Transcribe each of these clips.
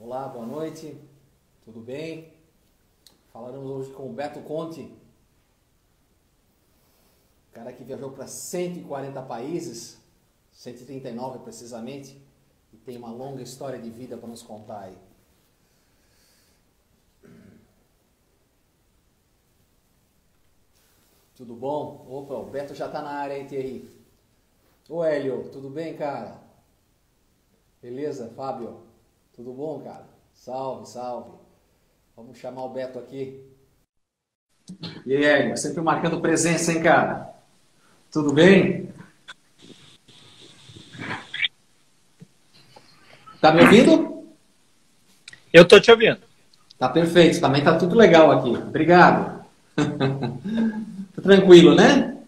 Olá, boa noite, tudo bem? Falaremos hoje com o Beto Conte, cara que viajou para 140 países, 139 precisamente, e tem uma longa história de vida para nos contar aí. Tudo bom? Opa, o Beto já está na área aí, Thierry. Ô Hélio, tudo bem, cara? Beleza, Fábio? Tudo bom, cara? Salve, salve. Vamos chamar o Beto aqui. E aí, Hélio, sempre marcando presença, hein, cara? Tudo bem? Tá me ouvindo? Eu tô te ouvindo. Tá perfeito, também tá tudo legal aqui. Obrigado. Tá tranquilo, né?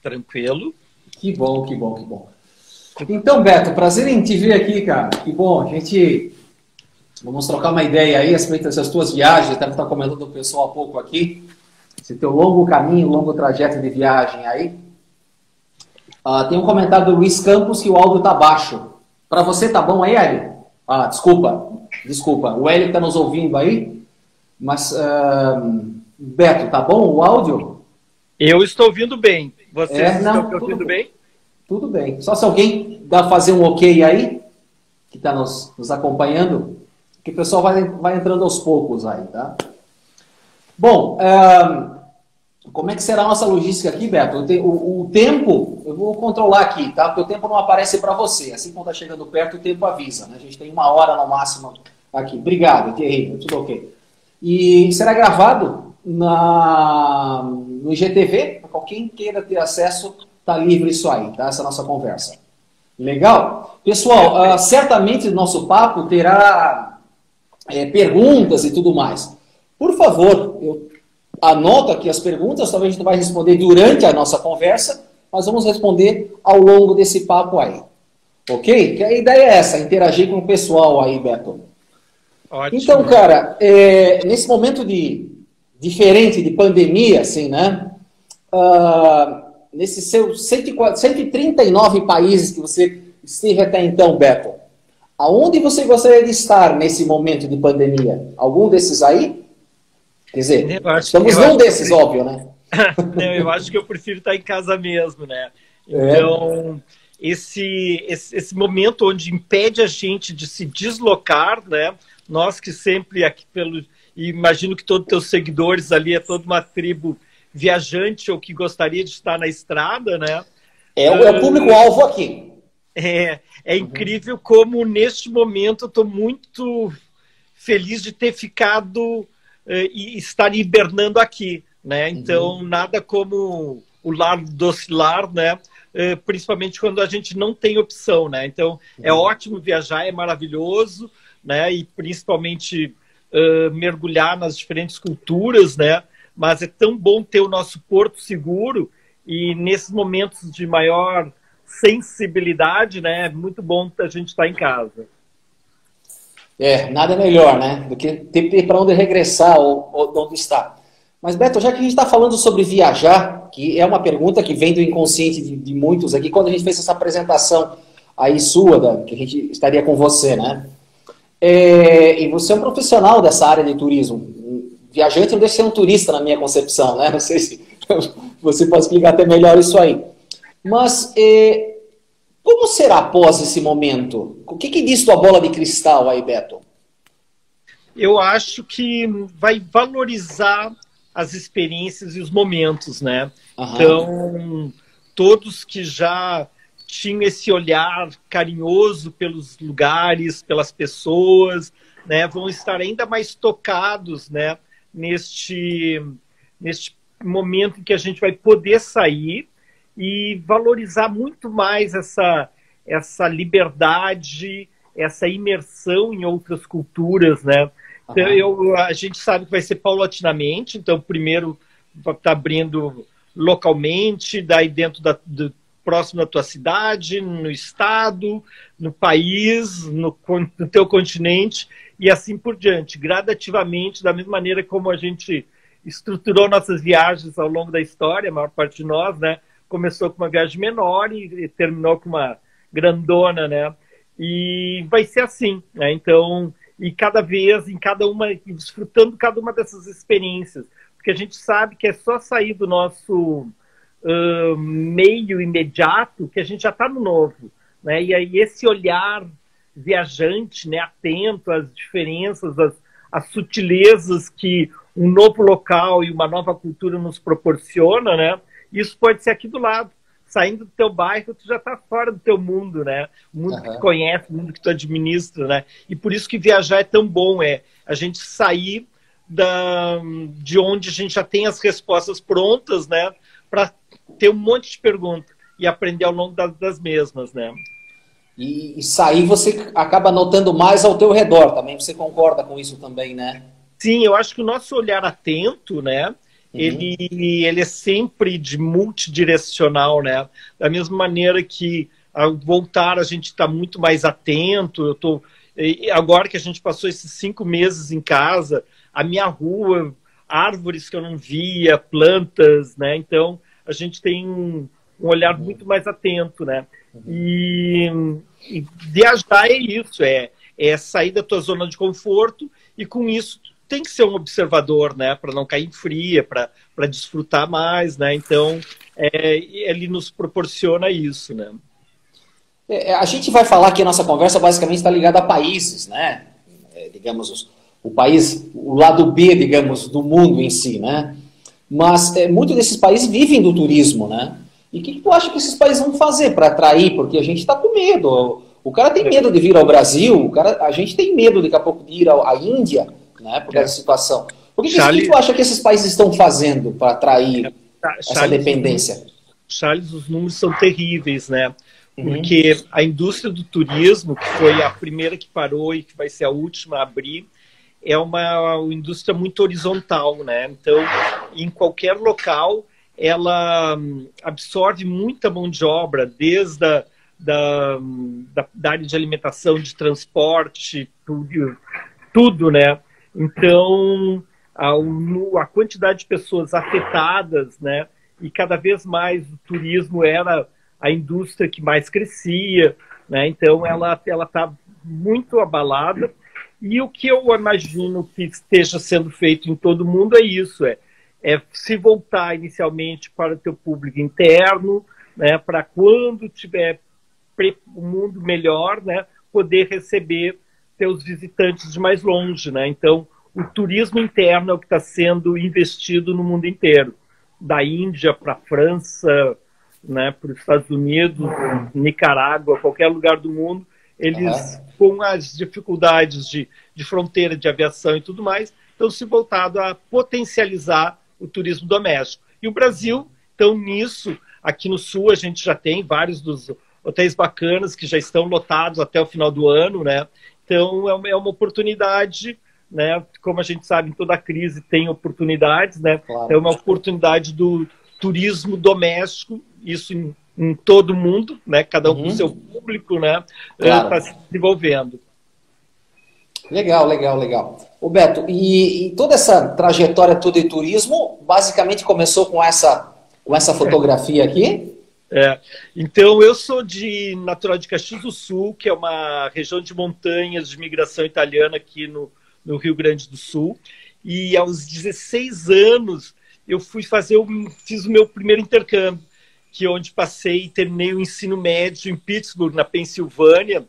Tranquilo. Que bom, que bom, que bom. Então, Beto, prazer em te ver aqui, cara. Que bom, vamos trocar uma ideia aí a respeito dessas tuas viagens. Até estar comentando com o pessoal há pouco aqui. Esse teu longo caminho, longo trajeto de viagem aí. Tem um comentário do Luiz Campos que o áudio tá baixo. Para você tá bom aí, Hélio? Desculpa. O Hélio tá nos ouvindo aí, mas Beto, tá bom o áudio? Eu estou ouvindo bem. Vocês estão me ouvindo bem? Tudo bem. Só se alguém dá fazer um ok aí, que está nos acompanhando, que o pessoal vai entrando aos poucos aí, tá? Bom, como é que será a nossa logística aqui, Beto? O tempo, eu vou controlar aqui, tá? Porque o tempo não aparece para você. Assim quando está chegando perto, o tempo avisa, né? A gente tem 1 hora no máximo aqui. Obrigado, Thierry. Tudo ok. E será gravado no IGTV, para quem queira ter acesso. Tá livre isso aí, tá? Essa nossa conversa. Legal? Pessoal, certamente o nosso papo terá perguntas e tudo mais. Por favor, eu anoto aqui as perguntas, talvez a gente não vai responder durante a nossa conversa, mas vamos responder ao longo desse papo aí. Ok? Que a ideia é essa, interagir com o pessoal aí, Beto. Ótimo. Então, cara, nesse momento diferente de pandemia, assim, né? Nesses seus 139 países que você esteve até então, Beto, aonde você gostaria de estar nesse momento de pandemia? Algum desses aí? Quer dizer, estamos num desses, óbvio, né? Não, eu acho que eu prefiro estar em casa mesmo, né? Então, esse momento onde impede a gente de se deslocar, né? Nós que sempre aqui imagino que todos os teus seguidores ali é toda uma tribo viajante ou que gostaria de estar na estrada, né? É o público-alvo aqui. É incrível como, neste momento, eu estou muito feliz de ter ficado e estar hibernando aqui, né? Então, nada como o lar docilar, né? Principalmente quando a gente não tem opção, né? Então, é ótimo viajar, é maravilhoso, né? E principalmente mergulhar nas diferentes culturas, né? Mas é tão bom ter o nosso porto seguro e nesses momentos de maior sensibilidade, né, é muito bom a gente estar em casa. Nada melhor, né, do que ter para onde regressar ou onde está. Mas, Beto, já que a gente está falando sobre viajar, que é uma pergunta que vem do inconsciente de muitos aqui, quando a gente fez essa apresentação aí sua, que a gente estaria com você, né? E você é um profissional dessa área de turismo. Viajante não deixa de ser um turista na minha concepção, né? Não sei se você pode explicar até melhor isso aí. Mas como será após esse momento? O que diz tua bola de cristal aí, Beto? Eu acho que vai valorizar as experiências e os momentos, né? Então, todos que já tinham esse olhar carinhoso pelos lugares, pelas pessoas, né, vão estar ainda mais tocados, né? Neste momento em que a gente vai poder sair e valorizar muito mais essa liberdade, essa imersão em outras culturas, né? Então, a gente sabe que vai ser paulatinamente, então primeiro está abrindo localmente, daí dentro próximo da tua cidade, no estado, no país, no teu continente, e assim por diante, gradativamente, da mesma maneira como a gente estruturou nossas viagens ao longo da história, a maior parte de nós, né? Começou com uma viagem menor e terminou com uma grandona, né? E vai ser assim, né? Então, e cada vez, em cada uma, desfrutando cada uma dessas experiências, porque a gente sabe que é só sair do nosso meio imediato que a gente já está no novo, né? E aí esse olhar viajante, né, atento às diferenças, às sutilezas que um novo local e uma nova cultura nos proporciona, né? Isso pode ser aqui do lado. Saindo do teu bairro, tu já está fora do teu mundo, né? O mundo que tu conhece, o mundo que tu administra, né? E por isso que viajar é tão bom, a gente sair de onde a gente já tem as respostas prontas, né? Para ter um monte de perguntas e aprender ao longo das mesmas, né? E sair você acaba notando mais ao teu redor também, você concorda com isso também, né? Sim, eu acho que o nosso olhar atento, né? Ele é sempre de multidirecional, né? Da mesma maneira que ao voltar a gente está muito mais atento. Agora que a gente passou esses 5 meses em casa, a minha rua, árvores que eu não via, plantas, né? Então a gente tem um olhar muito mais atento, né? E viajar é isso, é sair da tua zona de conforto e com isso tem que ser um observador, né, para não cair em fria, para desfrutar mais, né? Então, ele nos proporciona isso, né? A gente vai falar que a nossa conversa basicamente está ligada a países, né? Digamos, o país, o lado B, digamos, do mundo em si, né? Mas muitos desses países vivem do turismo, né? E o que tu acha que esses países vão fazer para atrair? Porque a gente está com medo. O cara tem medo de vir ao Brasil, a gente tem medo daqui a pouco de ir à Índia, né, por causa da situação. O que tu acha que esses países estão fazendo para atrair essa dependência? Charles, os números são terríveis, né? Porque a indústria do turismo, que foi a primeira que parou e que vai ser a última a abrir, é uma indústria muito horizontal, né? Então, em qualquer local, ela absorve muita mão de obra, desde da área de alimentação, de transporte, tudo, né? Então, a quantidade de pessoas afetadas, né? E cada vez mais o turismo era a indústria que mais crescia, né? Então, ela está muito abalada. E o que eu imagino que esteja sendo feito em todo mundo é isso, é se voltar inicialmente para o teu público interno, né? Para quando tiver o mundo melhor, né? Poder receber teus visitantes de mais longe, né? Então, o turismo interno é o que está sendo investido no mundo inteiro, da Índia para a França, né, para os Estados Unidos, Nicarágua, qualquer lugar do mundo, eles, com as dificuldades de fronteira, de aviação e tudo mais, estão se voltado a potencializar o turismo doméstico. E o Brasil, então, nisso, aqui no Sul, a gente já tem vários dos hotéis bacanas que já estão lotados até o final do ano, né? Então, é uma oportunidade, né? Como a gente sabe, em toda crise tem oportunidades, né? Claro. É uma oportunidade do turismo doméstico, isso em todo mundo, né? Cada um com o seu público, né? Claro. Está se desenvolvendo. Legal, legal, legal. Ô Beto, e toda essa trajetória toda de turismo, basicamente começou com essa fotografia aqui? Então, eu sou natural de Caxias do Sul, que é uma região de montanhas de migração italiana aqui no Rio Grande do Sul. E aos 16 anos, eu fiz o meu primeiro intercâmbio, que é onde passei e terminei o ensino médio em Pittsburgh, na Pensilvânia,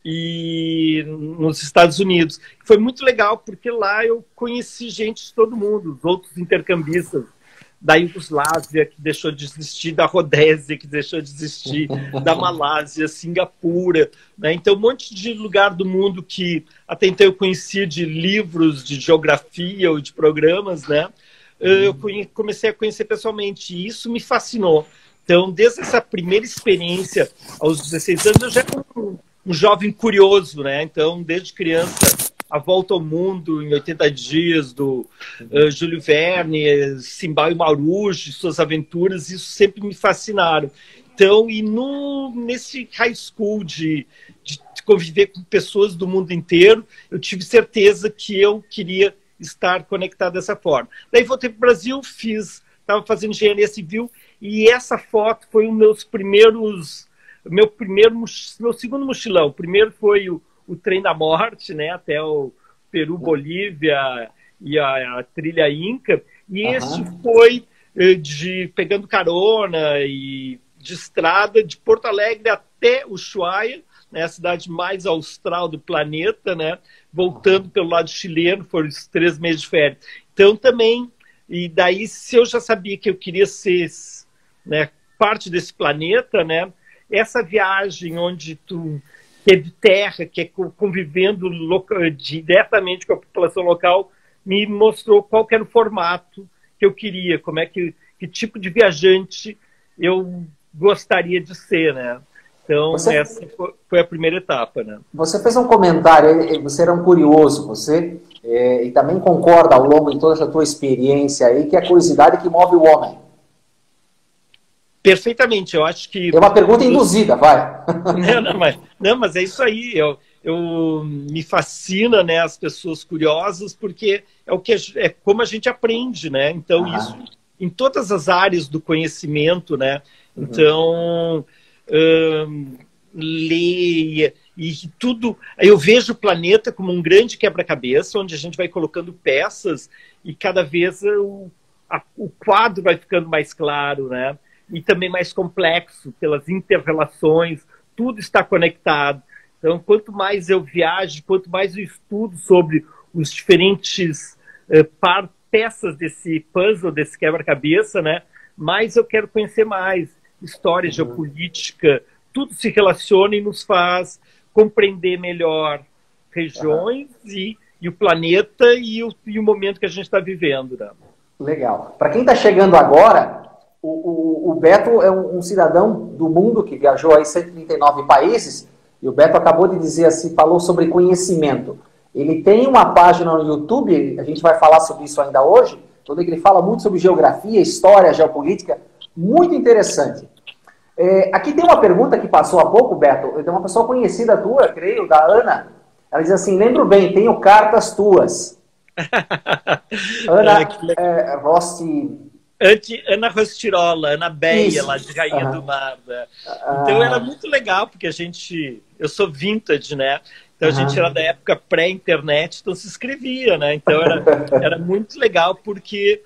e nos Estados Unidos. Foi muito legal, porque lá eu conheci gente de todo mundo, os outros intercambistas da Iugoslávia, que deixou de existir, da Rodésia, que deixou de existir, da Malásia, Singapura, né? Então, um monte de lugar do mundo que até então eu conhecia de livros, de geografia ou de programas, né? Eu comecei a conhecer pessoalmente, e isso me fascinou. Então, desde essa primeira experiência, aos 16 anos, eu já era um jovem curioso, né? Então, desde criança, A Volta ao Mundo em 80 Dias, do Júlio Verne, Simbal e Marujo, suas aventuras, isso sempre me fascinaram. Então, e nesse high school de conviver com pessoas do mundo inteiro, eu tive certeza que eu queria estar conectado dessa forma. Daí voltei para o Brasil, estava fazendo engenharia civil, e essa foto foi um dos meus primeiros meu segundo mochilão. O primeiro foi o Trem da Morte, né, até o Peru, Bolívia e a trilha Inca. E este foi pegando carona e de estrada de Porto Alegre até Ushuaia, né, a cidade mais austral do planeta, né, voltando pelo lado chileno, foram os 3 meses de férias. Então também, e daí se eu já sabia que eu queria ser, né, parte desse planeta, né, essa viagem onde tu teve terra, que é convivendo diretamente com a população local, me mostrou qual que era o formato que eu queria, como é que tipo de viajante eu gostaria de ser, né? Então, essa foi a primeira etapa, né? Você fez um comentário, você era um curioso, e também concorda ao longo de toda essa tua experiência aí, que é a curiosidade que move o homem. Perfeitamente, eu acho que... É uma pergunta induzida, vai. Mas é isso aí, me fascina, né, as pessoas curiosas, porque é como a gente aprende, né? Então, isso em todas as áreas do conhecimento, né? Então, leia e tudo. Eu vejo o planeta como um grande quebra-cabeça, onde a gente vai colocando peças e cada vez o quadro vai ficando mais claro, né? E também mais complexo pelas inter-relações, tudo está conectado. Então, quanto mais eu viajo, quanto mais eu estudo sobre os diferentes peças desse puzzle, desse quebra-cabeça, né, mais eu quero conhecer mais. História, geopolítica, tudo se relaciona e nos faz compreender melhor regiões e o planeta e o momento que a gente está vivendo. Né? Legal. Para quem está chegando agora, o Beto é um cidadão do mundo que viajou aí 139 países, e o Beto acabou de dizer assim, falou sobre conhecimento. Ele tem uma página no YouTube, a gente vai falar sobre isso ainda hoje, onde ele fala muito sobre geografia, história, geopolítica, muito interessante. Aqui tem uma pergunta que passou há pouco, Beto, de uma pessoa conhecida tua, creio, da Ana. Ela diz assim, lembro bem, tenho cartas tuas. Ana Rosti... Ana Rostirola, Ana Beia, lá de Rainha do Mar. Né? Então era muito legal, porque eu sou vintage, né? Então a gente era da época pré-internet, então se escrevia, né? Então era muito legal, porque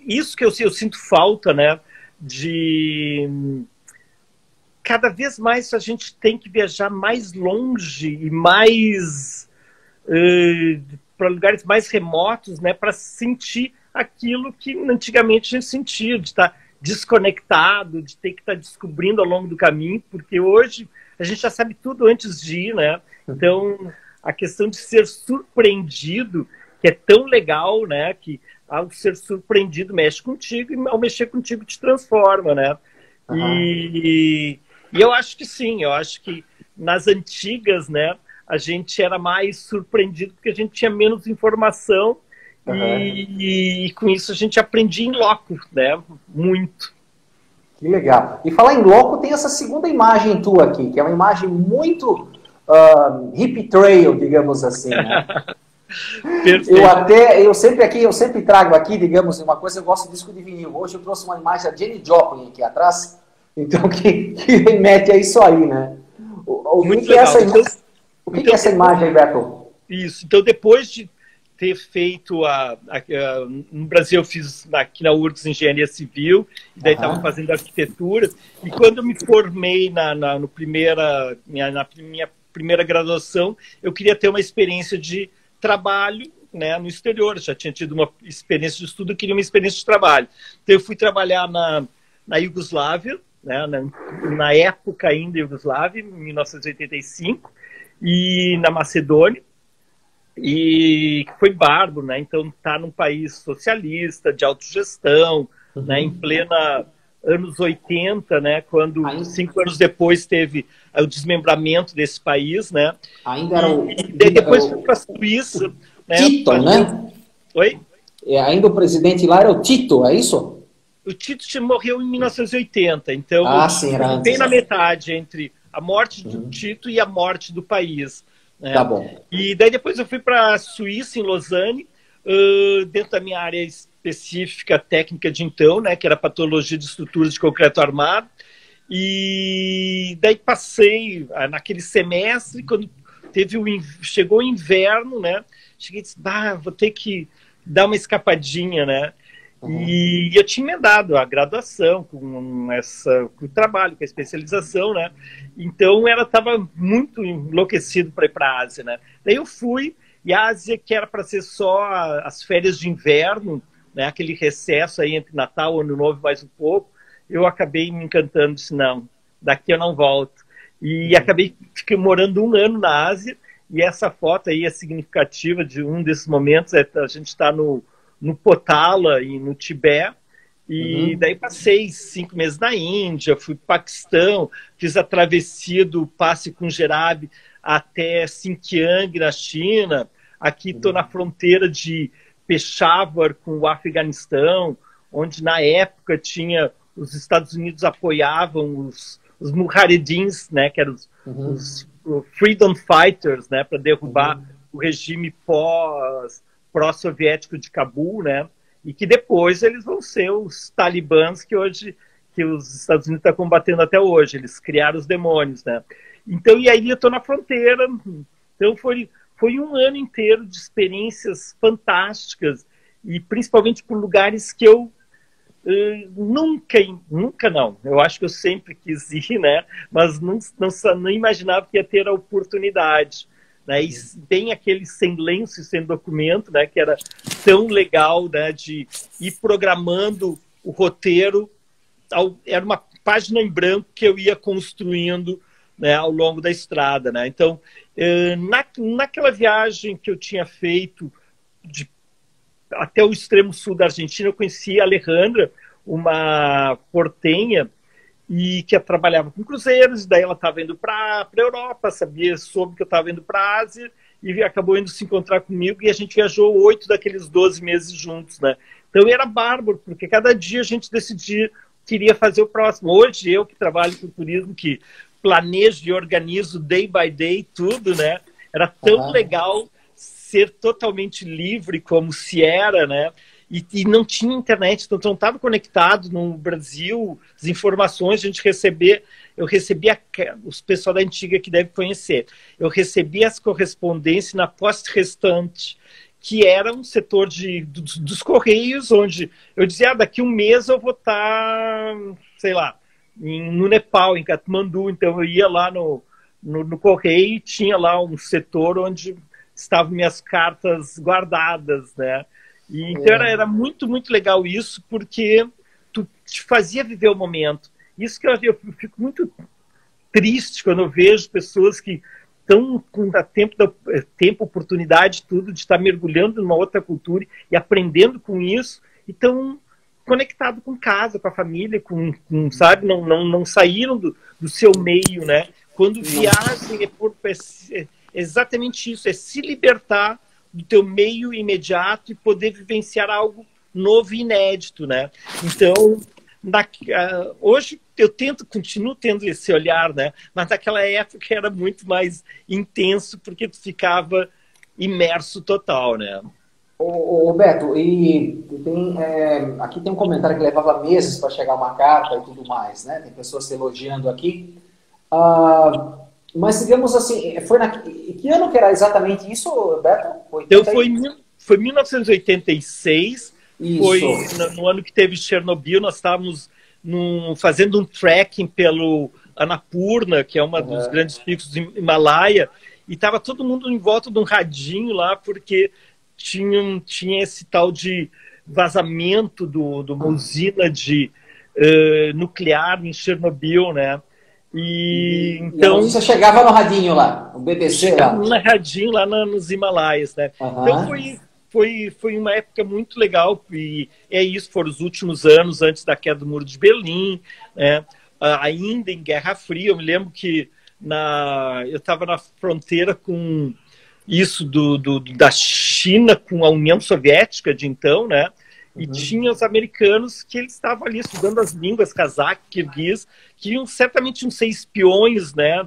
isso que eu sinto falta, né? Cada vez mais a gente tem que viajar mais longe e mais para lugares mais remotos, né? Para sentir aquilo que antigamente a gente sentia, de estar desconectado, de ter que estar descobrindo ao longo do caminho, porque hoje a gente já sabe tudo antes de ir, né? Então, a questão de ser surpreendido, que é tão legal, né? Que ao ser surpreendido mexe contigo e ao mexer contigo te transforma, né? E eu acho que sim, eu acho que nas antigas, né? A gente era mais surpreendido porque a gente tinha menos informação e com isso a gente aprendia em loco, né? Muito. Que legal. E falar em loco, tem essa segunda imagem tua aqui, que é uma imagem muito hippie trail, digamos assim, né? eu sempre trago aqui, digamos, uma coisa, eu gosto de disco de vinil. Hoje eu trouxe uma imagem da Jenny Joplin aqui atrás, então que remete a isso aí, né? O que é essa imagem, Beto? Isso, então depois de ter feito no Brasil eu fiz aqui na URGS Engenharia Civil, e daí estava fazendo arquitetura, e quando eu me formei na minha primeira graduação, eu queria ter uma experiência de trabalho, né, no exterior. Eu já tinha tido uma experiência de estudo, eu queria uma experiência de trabalho. Então eu fui trabalhar na Iugoslávia, né, na época ainda Iugoslávia, em 1985, e na Macedônia, e foi bárbaro, né? Então tá num país socialista, de autogestão, né, em plena anos 80, né, quando 5 anos depois teve o desmembramento desse país, né? Ainda era depois foi para a Suíça, né? Tito, né? Oi? Ainda o presidente lá era o Tito, é isso? O Tito morreu em 1980, então sim, era antes, bem na metade entre a morte do Tito e a morte do país. Né? Tá bom. E daí depois eu fui para a Suíça, em Lausanne, dentro da minha área específica técnica de então, né, que era patologia de estruturas de concreto armado. E daí passei naquele semestre, quando chegou o inverno, né? Cheguei e disse, vou ter que dar uma escapadinha, né? E eu tinha emendado a graduação com o trabalho, com a especialização, né? Então ela estava muito enlouquecido para ir para a Ásia, né? Daí eu fui, e a Ásia, que era para ser só as férias de inverno, né? Aquele recesso aí entre Natal e Ano Novo mais um pouco, eu acabei me encantando, disse, não, daqui eu não volto. E acabei morando 1 ano na Ásia, e essa foto aí é significativa de um desses momentos, a gente está no Potala, e no Tibete, e daí passei 5 meses na Índia, fui para o Paquistão, fiz a travessia do Passe Punjab até Xinjiang, na China. Aqui estou na fronteira de Peshawar com o Afeganistão, onde na época os Estados Unidos apoiavam os Mujahedins, né, que eram os Freedom Fighters, né, para derrubar o regime pró-soviético de Cabul, né, e que depois eles vão ser os talibãs que os Estados Unidos estão combatendo até hoje. Eles criaram os demônios, né. Então, e aí eu estou na fronteira. Então foi 1 ano inteiro de experiências fantásticas, e principalmente por lugares que eu nunca não. Eu acho que eu sempre quis ir, né? Mas não imaginava que ia ter a oportunidade, né? E bem aquele sem lenço e sem documento, né? Que era tão legal, né? De ir programando o roteiro. Era uma página em branco que eu ia construindo, né? Ao longo da estrada, né? Então, naquela viagem que eu tinha feito até o extremo sul da Argentina, eu conheci a Alejandra, uma portenha, e que trabalhava com cruzeiros, e daí ela estava indo para a Europa, soube que eu estava indo para a Ásia, e acabou indo se encontrar comigo, e a gente viajou 8 daqueles 12 meses juntos, né? Então era bárbaro, porque cada dia a gente decidia que iria fazer o próximo. Hoje, eu que trabalho com turismo, que planejo e organizo day by day tudo, né? Era tão legal ser totalmente livre como se era, né? E não tinha internet, então não estava conectado no Brasil, as informações a gente eu recebia, os pessoal da antiga que deve conhecer, eu recebia as correspondências na Poste Restante, que era um setor dos Correios, onde eu dizia, daqui 1 mês eu vou estar, sei lá, no Nepal, em Katmandu. Então eu ia lá no Correio e tinha lá um setor onde estavam minhas cartas guardadas, né? E, então era muito, muito legal isso, porque tu te fazia viver o momento. Isso que eu fico muito triste quando eu vejo pessoas que estão com tempo, oportunidade, tudo, de estar mergulhando numa outra cultura e aprendendo com isso, e estão conectados com casa, com a família, sabe, não saíram do seu meio, né? Quando viagem é exatamente isso, é se libertar do teu meio imediato e poder vivenciar algo novo e inédito, né? Então, hoje eu continuo tendo esse olhar, né? Mas naquela época era muito mais intenso, porque tu ficava imerso total, né? Ô Beto, aqui tem um comentário que levava meses para chegar uma carta e tudo mais, né? Tem pessoas se elogiando aqui. Mas, digamos assim, que ano que era exatamente isso, Beto? Então, foi 1986, isso. Foi no ano que teve Chernobyl. Nós estávamos fazendo um trekking pelo Annapurna, que é um dos grandes picos do Himalaia, e estava todo mundo em volta de um radinho lá, porque tinha esse tal de vazamento de uma usina nuclear em Chernobyl, né? Então, você chegava no radinho lá, o BBC lá. No radinho lá nos Himalaias, né? Então foi uma época muito legal, e isso, foram os últimos anos antes da queda do Muro de Berlim, né? Ainda em Guerra Fria. Eu me lembro que eu estava na fronteira com isso da China com a União Soviética de então, né? E tinha os americanos que eles estavam ali estudando as línguas cazaque, kirguiz, que certamente iam ser espiões, né,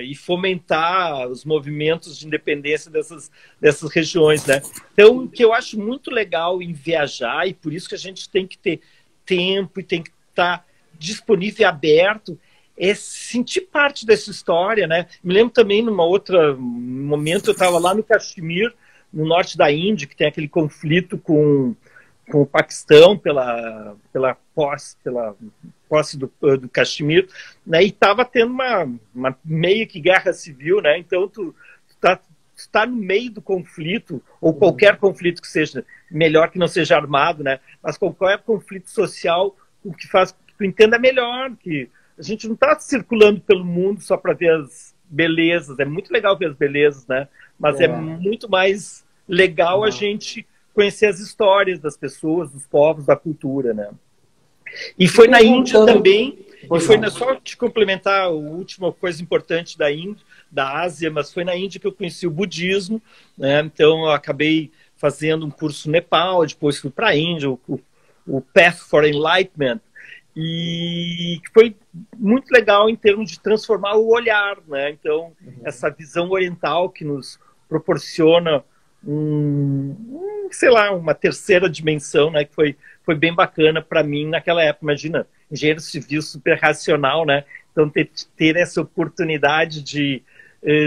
e fomentar os movimentos de independência dessas regiões, né? Então, o que eu acho muito legal em viajar, e por isso que a gente tem que ter tempo e tem que estar disponível e aberto, é sentir parte dessa história, né? Me lembro também, numa outra momento, eu estava lá no Caxemir, no norte da Índia, que tem aquele conflito com o Paquistão pela posse do Caxemir, né? E estava tendo uma meio que guerra civil, né? Então tu tá no meio do conflito, ou qualquer conflito que seja, melhor que não seja armado, né? Mas qualquer conflito social, o que faz que tu entenda melhor, que a gente não está circulando pelo mundo só para ver as belezas, é muito legal ver as belezas, né? Mas é muito mais legal a gente conhecer as histórias das pessoas, dos povos, da cultura, né? E foi na Índia também, e foi só te complementar a última coisa importante da Índia, da Ásia, mas foi na Índia que eu conheci o budismo, né? Então eu acabei fazendo um curso no Nepal, depois fui para a Índia, o Path for Enlightenment, e foi muito legal em termos de transformar o olhar, né? Então, essa visão oriental que nos proporciona sei lá, uma terceira dimensão, né? Que foi bem bacana para mim naquela época. Imagina, engenheiro civil super racional, né? Então, ter essa oportunidade de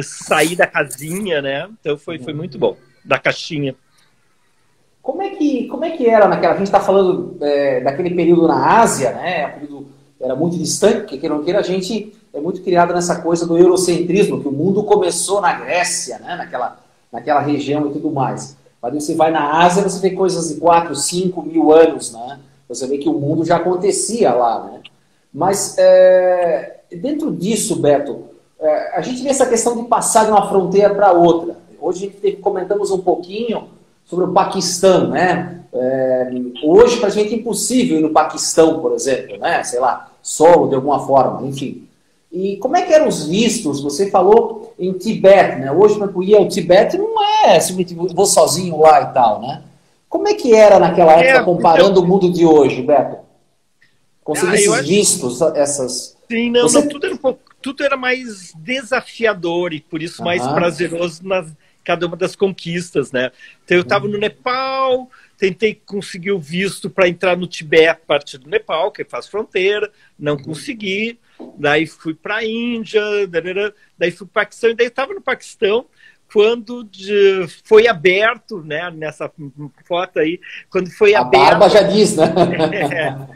sair da casinha, né? Então, foi muito bom, da caixinha. Como é que era naquela... A gente está falando daquele período na Ásia, né? O período era muito distante, porque, queira ou não queira, a gente é muito criado nessa coisa do eurocentrismo, que o mundo começou na Grécia, né? Naquela região e tudo mais. Mas você vai na Ásia, você vê coisas de 4, 5 mil anos, né? Você vê que o mundo já acontecia lá, né? Mas, dentro disso, Beto, a gente vê essa questão de passar de uma fronteira para outra. Hoje a gente comentamos um pouquinho sobre o Paquistão, né? Hoje, para a gente é impossível ir no Paquistão, por exemplo, né? Sei lá, solo de alguma forma, enfim. E como é que eram os vistos? Você falou em Tibete, né? Hoje, para ir ao Tibete, não é simplesmente vou sozinho lá e tal, né? Como é que era naquela época, comparando o mundo de hoje, Beto? Conseguir esses vistos, essas... Sim, não, tudo era mais desafiador e por isso mais prazeroso cada uma das conquistas, né? Então eu estava no Nepal, tentei conseguir o visto para entrar no Tibete a partir do Nepal, que faz fronteira, não consegui. Daí fui para a Índia, daí fui para o Paquistão, e daí estava no Paquistão quando foi aberto, né, nessa foto aí, quando foi aberto... A barba já diz, né?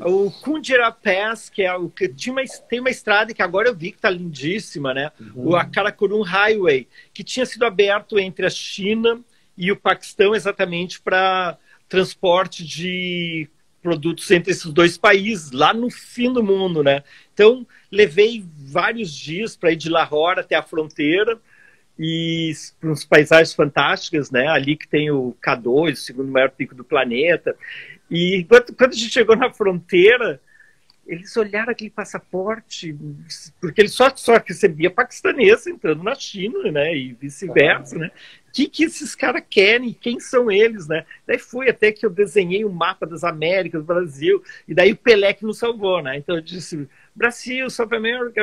O Kundera Pass, que é o que tem uma estrada que agora eu vi que está lindíssima, né? O Karakorum Highway, que tinha sido aberto entre a China e o Paquistão exatamente para transporte de produtos entre esses dois países, lá no fim do mundo, né? Então, levei vários dias para ir de Lahore até a fronteira, e uns paisagens fantásticas, né? Ali que tem o K2, o segundo maior pico do planeta. E quando a gente chegou na fronteira, eles olharam aquele passaporte, porque eles só recebia paquistanês entrando na China, né? E vice-versa, né? O que esses caras querem? Quem são eles, né? Daí fui até que eu desenhei um mapa das Américas, do Brasil, e daí o Pelé que nos salvou, né? Então eu disse, Brasil, South America,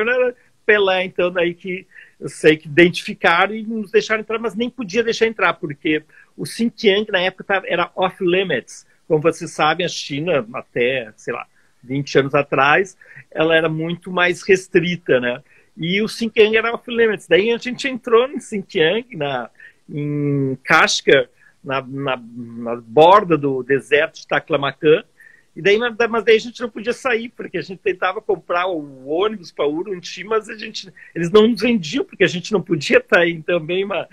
Pelé, então daí que eu sei que identificaram e nos deixaram entrar, mas nem podia deixar entrar, porque o Xinjiang na época era off-limits. Como vocês sabem, a China, até, sei lá, 20 anos atrás, ela era muito mais restrita, né? E o Xinjiang era off-limits. Daí a gente entrou no Xinjiang, em Kashgar, na borda do deserto de Taklamakan, e daí, mas daí a gente não podia sair, porque a gente tentava comprar o ônibus para Urumqi, mas eles não nos vendiam, porque a gente não podia estar aí. Também uma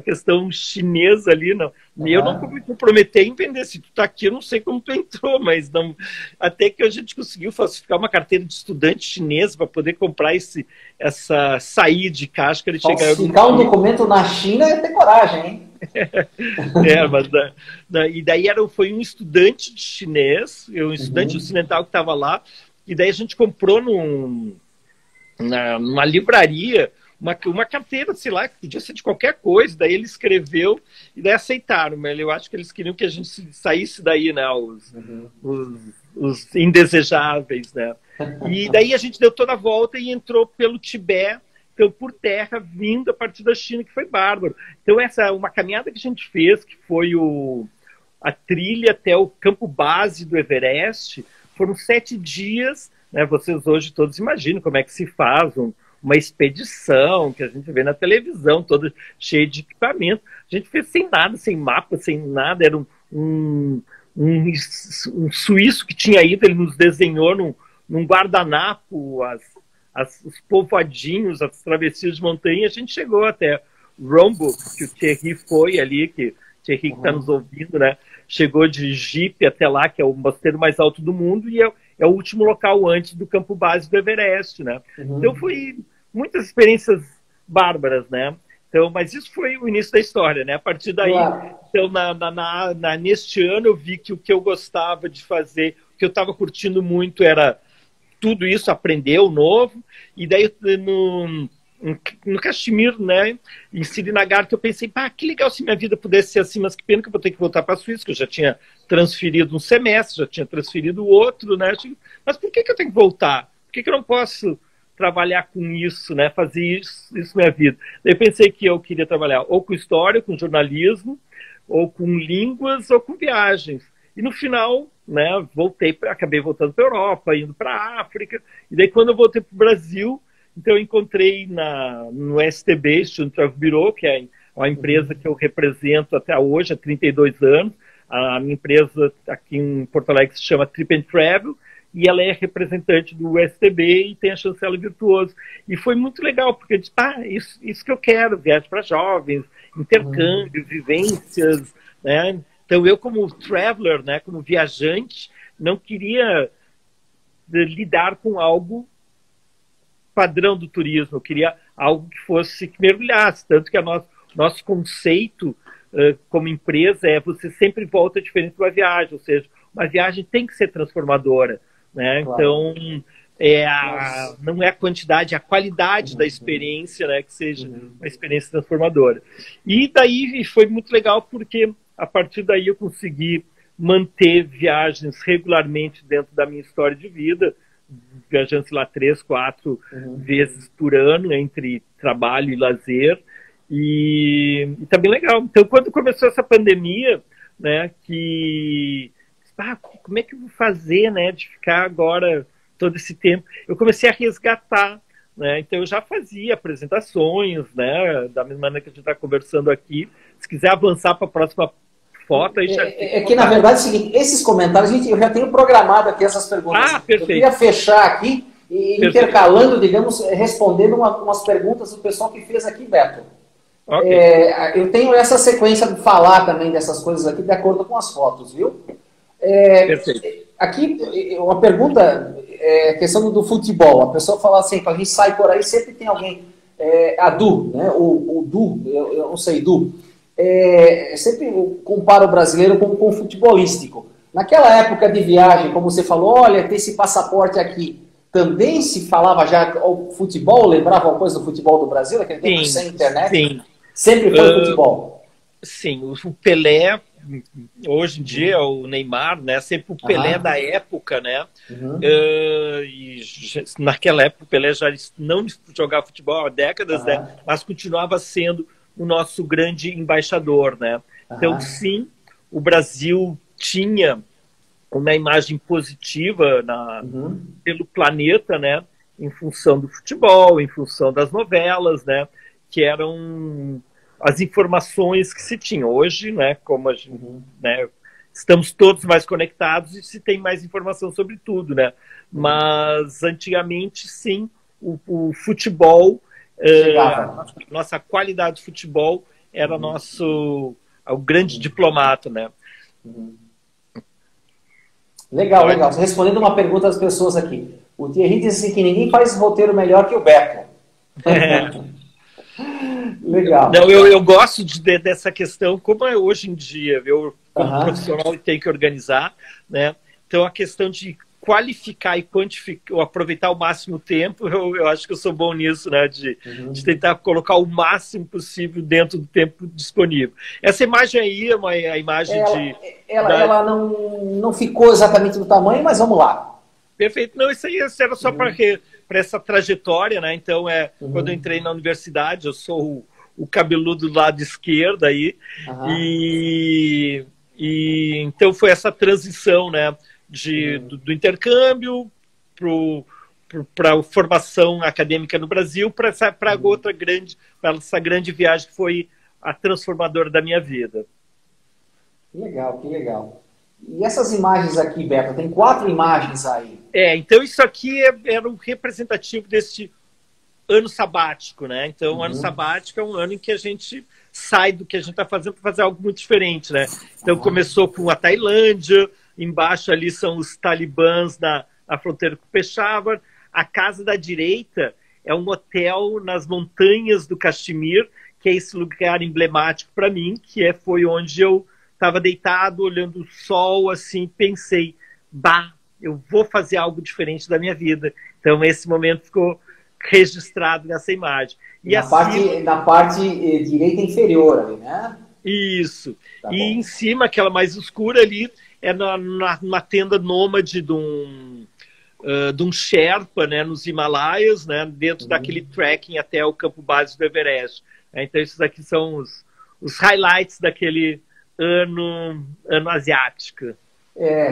questão chinesa ali. Não. Eu não me comprometi em vender. Se tu está aqui, eu não sei como tu entrou, mas não, até que a gente conseguiu falsificar uma carteira de estudante chinês para poder comprar essa sair de Kashgar e chegar... Falsificar um documento na China é ter coragem, hein? Mas e daí foi um estudante de chinês, um estudante ocidental que estava lá, e daí a gente comprou numa livraria uma carteira, sei lá, que podia ser de qualquer coisa. Daí ele escreveu e daí aceitaram, mas eu acho que eles queriam que a gente saísse daí, né, os indesejáveis, né? E daí a gente deu toda a volta e entrou pelo Tibete, então, por terra, vindo a partir da China, que foi bárbaro. Então, uma caminhada que a gente fez, que foi a trilha até o campo base do Everest, foram 7 dias né, vocês hoje todos imaginam como é que se faz uma expedição que a gente vê na televisão, toda cheia de equipamento. A gente fez sem nada, sem mapa, sem nada. Era um suíço que tinha ido, ele nos desenhou num guardanapo os povoadinhos, as travessias de montanha. A gente chegou até Rombo, que o Thierry foi ali, que o Thierry que está nos ouvindo, né? Chegou de Jeep até lá, que é o mosteiro mais alto do mundo, e é o último local antes do campo base do Everest, né? Então foi muitas experiências bárbaras, né? Então, mas isso foi o início da história, né? A partir daí, então, neste ano eu vi que o que eu gostava de fazer, o que eu estava curtindo muito era tudo isso, aprender o novo, e daí no Caxemir, né, em Srinagar, que eu pensei, pá, que legal se minha vida pudesse ser assim, mas que pena que eu vou ter que voltar para a Suíça, que eu já tinha transferido um semestre, já tinha transferido outro, né? Mas por que eu tenho que voltar? Por que eu não posso trabalhar com isso, né? Fazer isso minha vida? Daí eu pensei que eu queria trabalhar ou com história, com jornalismo, ou com línguas, ou com viagens. E no final, né, acabei voltando para a Europa, indo para a África, e daí quando eu voltei para o Brasil, então eu encontrei no STB, Instituto Travel Bureau, que é uma empresa que eu represento até hoje, há 32 anos. A minha empresa aqui em Porto Alegre se chama Trip and Travel, e ela é representante do STB e tem a Chancela Virtuoso. E foi muito legal, porque eu disse, isso que eu quero, viagem para jovens, intercâmbio, vivências, né? Então eu como traveler, né, como viajante, não queria lidar com algo padrão do turismo, eu queria algo que mergulhasse, tanto que nosso conceito como empresa você sempre volta diferente de uma viagem, ou seja, uma viagem tem que ser transformadora, né? Claro. Então não é a quantidade, é a qualidade da experiência, né, que seja uma experiência transformadora. E daí foi muito legal porque a partir daí eu consegui manter viagens regularmente dentro da minha história de vida, viajando, sei lá, 3, 4 vezes por ano, entre trabalho e lazer, e tá bem legal. Então, quando começou essa pandemia, né, como é que eu vou fazer, né, de ficar agora todo esse tempo? Eu comecei a resgatar, né, então eu já fazia apresentações, né, da mesma maneira que a gente está conversando aqui. Se quiser avançar para a próxima foto, aí já... que, na verdade, é o seguinte, esses comentários, eu já tenho programado aqui essas perguntas. Perfeito. Eu queria fechar aqui, e intercalando, digamos, respondendo umas perguntas do pessoal que fez aqui, Beto. Okay. Eu tenho essa sequência de falar também dessas coisas aqui, de acordo com as fotos, viu? Perfeito. Aqui, uma pergunta, questão do futebol. A pessoa fala assim, quando a gente sai por aí, sempre tem alguém, a Du, né? O Du, eu não sei, Du. Sempre compara o brasileiro com o futebolístico. Naquela época de viagem, como você falou, olha, tem esse passaporte aqui, também se falava já o futebol, lembrava alguma coisa do futebol do Brasil, naquele tempo sem internet? Sim. Sempre foi futebol? Sim, o Pelé, hoje em dia, o Neymar, né, sempre o Pelé da época, né, e naquela época o Pelé já não jogava futebol há décadas, né, mas continuava sendo o nosso grande embaixador, né. Então, sim, o Brasil tinha uma imagem positiva pelo planeta, né, em função do futebol, em função das novelas, né, que eram as informações que se tinham. Hoje, né, como a gente, né, estamos todos mais conectados e se tem mais informação sobre tudo, né, mas antigamente, sim, o futebol, nossa qualidade de futebol era o grande diplomata, né. Legal, legal. Respondendo uma pergunta das pessoas aqui. O Thierry disse assim que ninguém faz roteiro melhor que o Beto. Legal. Não, eu gosto dessa questão, como é hoje em dia, eu como profissional tenho que organizar, né? Então a questão de qualificar e quantificar, aproveitar o máximo tempo, eu acho que eu sou bom nisso, né? De tentar colocar o máximo possível dentro do tempo disponível. Essa imagem aí é a imagem ela não ficou exatamente do tamanho, mas vamos lá. Perfeito. Não, isso aí era só para essa trajetória, né? Então, quando eu entrei na universidade, eu sou o cabeludo do lado esquerdo aí, e então foi essa transição, né? Do intercâmbio, para a formação acadêmica no Brasil, para essa grande viagem que foi a transformadora da minha vida. Que legal, que legal. E essas imagens aqui, Beto, tem 4 imagens aí. Então isso aqui era um representativo deste ano sabático, né? Então, o ano sabático é um ano em que a gente sai do que a gente está fazendo para fazer algo muito diferente, né? Então, começou com a Tailândia, embaixo ali são os talibãs na fronteira com Peshawar. A casa da direita é um hotel nas montanhas do Caxemir, que é esse lugar emblemático para mim, foi onde eu estava deitado, olhando o sol, assim, pensei, eu vou fazer algo diferente da minha vida. Então, esse momento ficou registrado nessa imagem. E na parte direita inferior ali, né? Isso. Tá e bom. Em cima, aquela mais escura ali, é numa tenda nômade de um Sherpa, né, nos Himalaias, né, dentro daquele trekking até o campo base do Everest. Então, esses aqui são os highlights daquele ano asiático.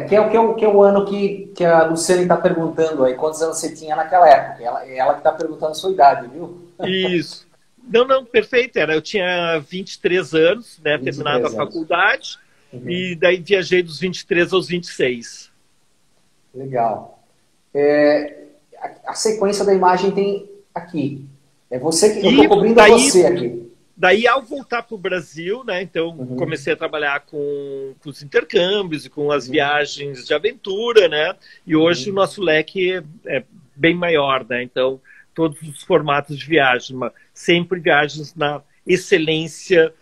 Que é o ano que a Luciane está perguntando aí, quantos anos você tinha naquela época. Ela que está perguntando a sua idade, viu? Isso. Não, perfeito. Eu tinha 23 anos, né, terminado a faculdade, e daí viajei dos 23 aos 26. Legal. A sequência da imagem tem aqui. É você que eu estou cobrindo você aqui. Daí, ao voltar para o Brasil, né, então comecei a trabalhar com os intercâmbios e com as viagens de aventura, né, e hoje o nosso leque é bem maior, né, então todos os formatos de viagem, sempre viagens na excelência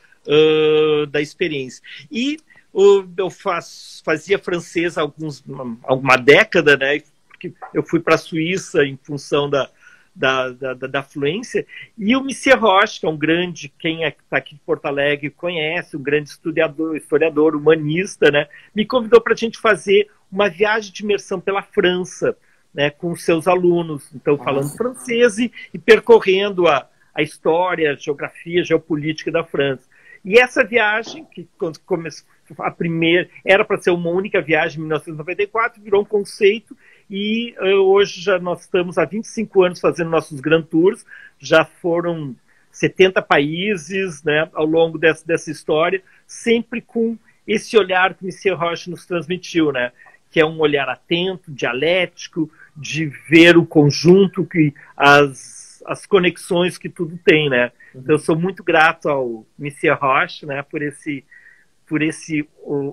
da experiência. E eu fazia francês há alguma década, né, porque eu fui para a Suíça em função da fluência, e o Monsieur Roche, que é um grande, quem está aqui de Porto Alegre conhece, um grande historiador, humanista, né, me convidou para a gente fazer uma viagem de imersão pela França, né, com seus alunos, então falando francês e percorrendo a história, a geografia, a geopolítica da França. E essa viagem, que quando começou a primeira, era para ser uma única viagem em 1994, virou um conceito. E hoje nós estamos há 25 anos fazendo nossos Grand Tours, já foram 70 países, né, ao longo dessa história, sempre com esse olhar que o Monsieur Roche nos transmitiu, né, que é um olhar atento, dialético, de ver o conjunto, as conexões que tudo tem, né. Então eu sou muito grato ao Monsieur Roche, né, por esse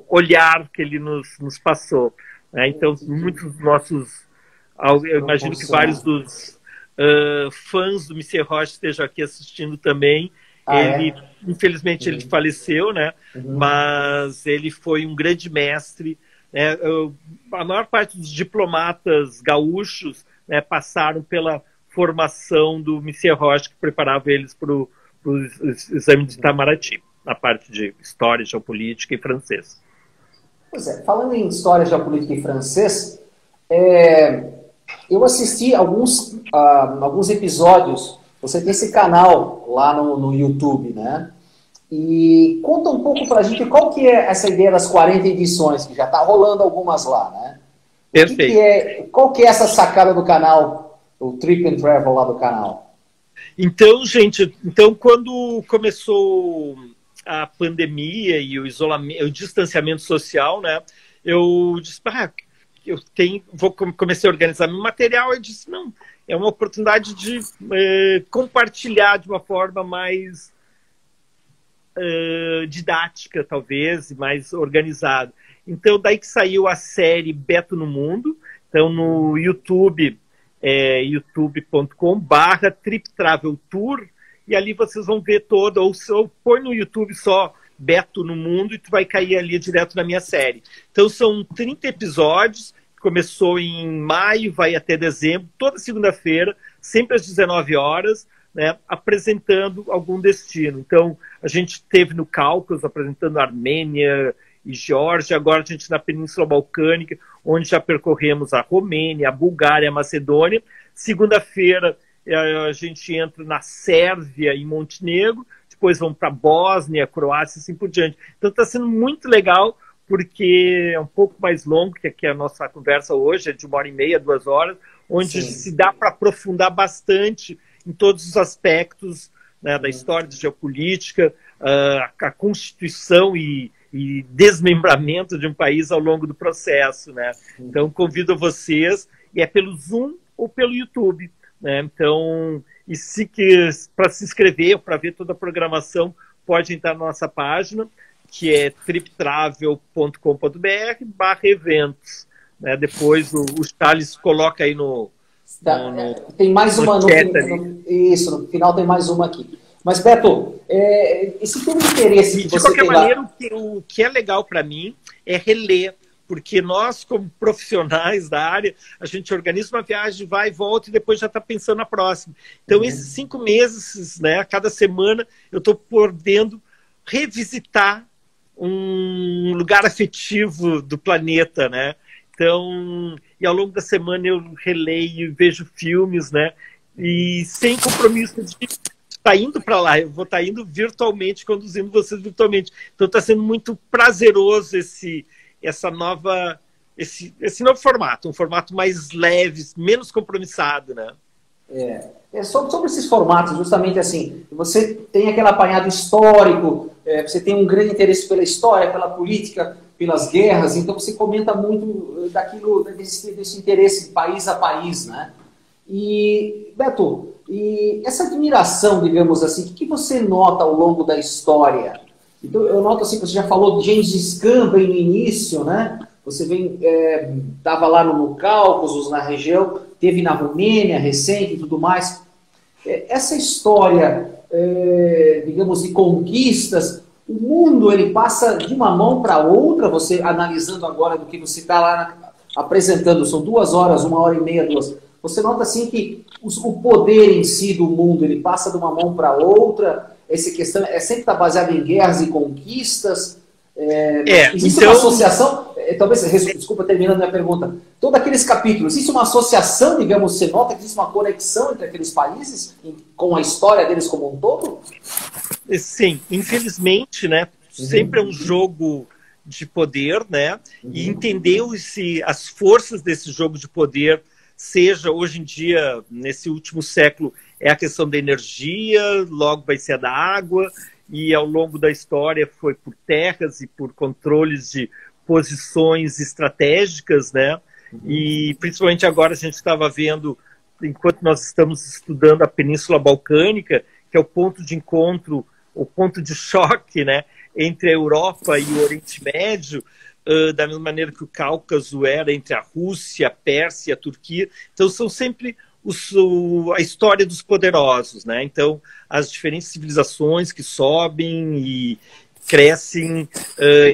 olhar que ele nos passou. Então, muitos nossos, eu imagino que vários dos fãs do Monsieur Roche estejam aqui assistindo também. Infelizmente, ele faleceu, né? Mas ele foi um grande mestre. Né? A maior parte dos diplomatas gaúchos, né, passaram pela formação do Monsieur Roche, que preparava eles para o exame de Itamaraty, na parte de história, geopolítica e francês. Pois é, falando em história, geopolítica e francês, eu assisti alguns episódios. Você tem esse canal lá no YouTube, né? E conta um pouco pra gente qual que é essa ideia das 40 edições, que já tá rolando algumas lá, né? Perfeito. Qual que é essa sacada do canal, o Trip and Travel lá do canal? Então, gente, quando começou a pandemia e o isolamento, o distanciamento social, né? Eu disse, comecei a organizar meu material. Eu disse, não, é uma oportunidade de compartilhar de uma forma mais didática, talvez, e mais organizada. Então, daí que saiu a série Beto no Mundo. Então, no YouTube, youtube.com/Trip Travel Tour. E ali vocês vão ver toda, ou põe no YouTube só Beto no Mundo e tu vai cair ali direto na minha série. Então são 30 episódios, começou em maio, vai até dezembro, toda segunda-feira, sempre às 19 horas, né, apresentando algum destino. Então a gente esteve no Cáucaso apresentando Armênia e Geórgia, agora a gente na Península Balcânica, onde já percorremos a Romênia, a Bulgária, a Macedônia. Segunda-feira a gente entra na Sérvia e Montenegro, depois vamos para Bósnia, Croácia e assim por diante. Então está sendo muito legal, porque é um pouco mais longo que aqui a nossa conversa hoje, é de 1h30, 2 horas, onde se dá para aprofundar bastante em todos os aspectos, né, da história da geopolítica, a constituição e desmembramento de um país ao longo do processo, né? Então, convido vocês, e é pelo Zoom ou pelo YouTube, né? Então, e se para se inscrever, para ver toda a programação, pode entrar na nossa página, que é triptravel.com.br/eventos. Né? Depois o Charles coloca aí tem mais uma no final tem mais uma aqui. Mas, Beto, esse tem um interesse que você tem lá... De qualquer maneira, o que é legal para mim é reler, porque nós, como profissionais da área, a gente organiza uma viagem, vai e volta, e depois já está pensando na próxima. Então, esses 5 meses, né, a cada semana, eu estou podendo revisitar um lugar afetivo do planeta, né? Então, e ao longo da semana eu releio, vejo filmes, né? E sem compromisso de estar indo para lá, eu vou estar indo virtualmente, conduzindo vocês virtualmente. Então está sendo muito prazeroso esse novo formato, um formato mais leve, menos compromissado, né? Sobre esses formatos, justamente assim, você tem aquele apanhado histórico, você tem um grande interesse pela história, pela política, pelas guerras, então você comenta muito desse interesse país a país, né? E, Beto, e essa admiração, digamos assim, o que você nota ao longo da história? Então, eu noto assim, você já falou de Gengis Khan bem no início, né? Você estava lá no Cáucaso, na região, teve na Romênia, recente e tudo mais. Essa história, digamos, de conquistas, o mundo ele passa de uma mão para outra, você analisando agora do que você está lá apresentando, são 2 horas, 1h30, 2. Você nota assim que o poder em si do mundo ele passa de uma mão para outra, essa questão sempre está baseada em guerras e conquistas. Existe uma associação, talvez, desculpa, terminando a minha pergunta, todos aqueles capítulos, existe uma associação, digamos, você nota que existe uma conexão entre aqueles países com a história deles como um todo? Sim, infelizmente, né, sempre é um jogo de poder, né, e entender as forças desse jogo de poder, seja hoje em dia, nesse último século, é a questão da energia, logo vai ser a da água, e ao longo da história foi por terras e por controles de posições estratégicas, né? E principalmente agora a gente estava vendo, enquanto nós estamos estudando a Península Balcânica, que é o ponto de encontro, o ponto de choque, né, entre a Europa e o Oriente Médio, da mesma maneira que o Cáucaso era entre a Rússia, a Pérsia e a Turquia. Então são sempre a história dos poderosos, né? Então as diferentes civilizações que sobem e crescem,